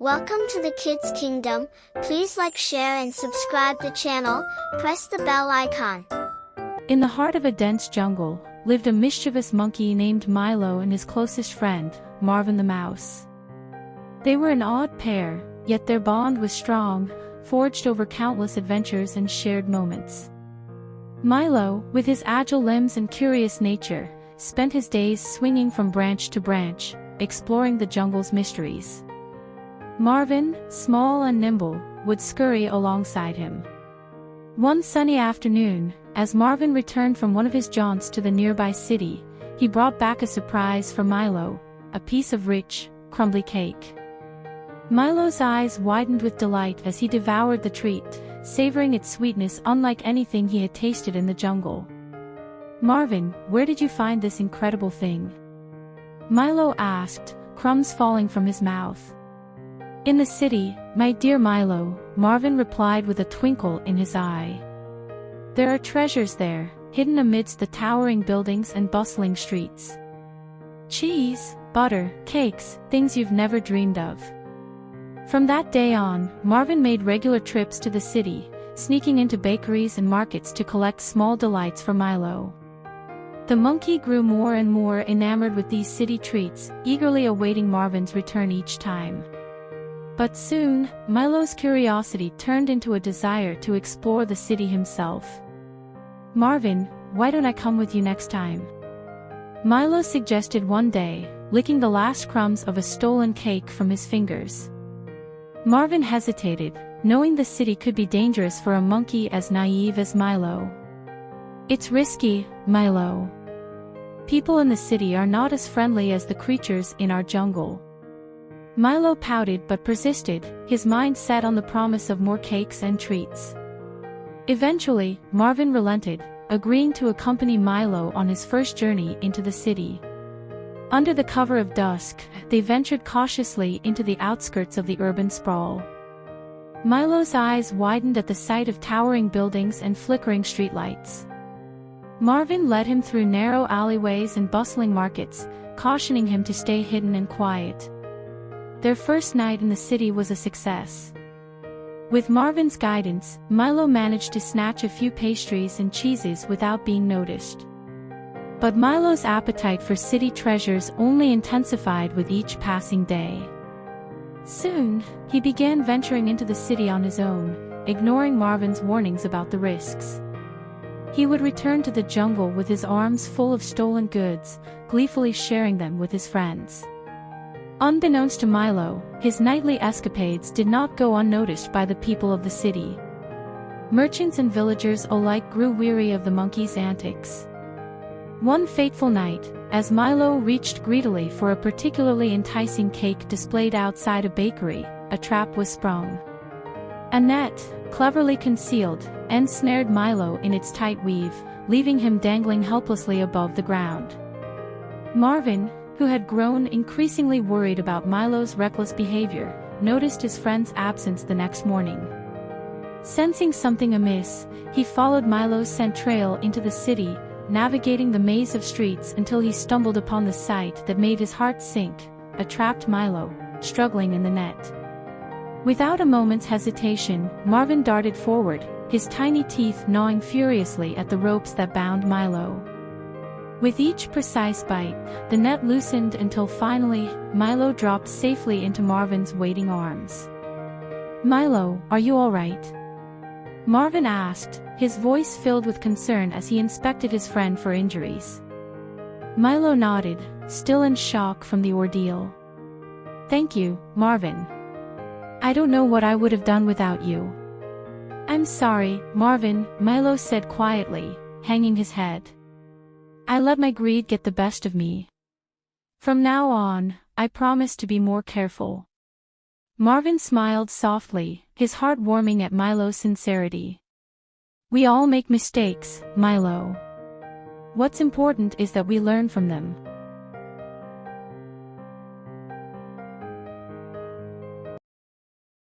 Welcome to the Kids Kingdom. Please like, share and subscribe the channel. Press the bell icon. In the heart of a dense jungle, lived a mischievous monkey named Milo and his closest friend, Marvin the Mouse. They were an odd pair, yet their bond was strong, forged over countless adventures and shared moments. Milo, with his agile limbs and curious nature, spent his days swinging from branch to branch, exploring the jungle's mysteries. Marvin, small and nimble, would scurry alongside him. One sunny afternoon, as Marvin returned from one of his jaunts to the nearby city, he brought back a surprise for Milo, a piece of rich, crumbly cake. Milo's eyes widened with delight as he devoured the treat, savoring its sweetness unlike anything he had tasted in the jungle. "Marvin, where did you find this incredible thing?" Milo asked, crumbs falling from his mouth. "In the city, my dear Milo," Marvin replied with a twinkle in his eye. "There are treasures there, hidden amidst the towering buildings and bustling streets. Cheese, butter, cakes, things you've never dreamed of." From that day on, Marvin made regular trips to the city, sneaking into bakeries and markets to collect small delights for Milo. The monkey grew more and more enamored with these city treats, eagerly awaiting Marvin's return each time. But soon, Milo's curiosity turned into a desire to explore the city himself. "Marvin, why don't I come with you next time?" Milo suggested one day, licking the last crumbs of a stolen cake from his fingers. Marvin hesitated, knowing the city could be dangerous for a monkey as naive as Milo. "It's risky, Milo. People in the city are not as friendly as the creatures in our jungle." Milo pouted but persisted, his mind set on the promise of more cakes and treats. Eventually, Marvin relented, agreeing to accompany Milo on his first journey into the city. Under the cover of dusk, they ventured cautiously into the outskirts of the urban sprawl. Milo's eyes widened at the sight of towering buildings and flickering streetlights. Marvin led him through narrow alleyways and bustling markets, cautioning him to stay hidden and quiet. Their first night in the city was a success. With Marvin's guidance, Milo managed to snatch a few pastries and cheeses without being noticed. But Milo's appetite for city treasures only intensified with each passing day. Soon, he began venturing into the city on his own, ignoring Marvin's warnings about the risks. He would return to the jungle with his arms full of stolen goods, gleefully sharing them with his friends. Unbeknownst to Milo, his nightly escapades did not go unnoticed by the people of the city. Merchants and villagers alike grew weary of the monkey's antics. One fateful night, as Milo reached greedily for a particularly enticing cake displayed outside a bakery, a trap was sprung. A net, cleverly concealed, ensnared Milo in its tight weave, leaving him dangling helplessly above the ground. Marvin, who had grown increasingly worried about Milo's reckless behavior, noticed his friend's absence the next morning. Sensing something amiss, he followed Milo's scent trail into the city, navigating the maze of streets until he stumbled upon the sight that made his heart sink, a trapped Milo, struggling in the net. Without a moment's hesitation, Marvin darted forward, his tiny teeth gnawing furiously at the ropes that bound Milo. With each precise bite, the net loosened until finally, Milo dropped safely into Marvin's waiting arms. "Milo, are you all right?" Marvin asked, his voice filled with concern as he inspected his friend for injuries. Milo nodded, still in shock from the ordeal. "Thank you, Marvin. I don't know what I would have done without you." "I'm sorry, Marvin," Milo said quietly, hanging his head. "I let my greed get the best of me. From now on, I promise to be more careful." Marvin smiled softly, his heart warming at Milo's sincerity. "We all make mistakes, Milo. What's important is that we learn from them."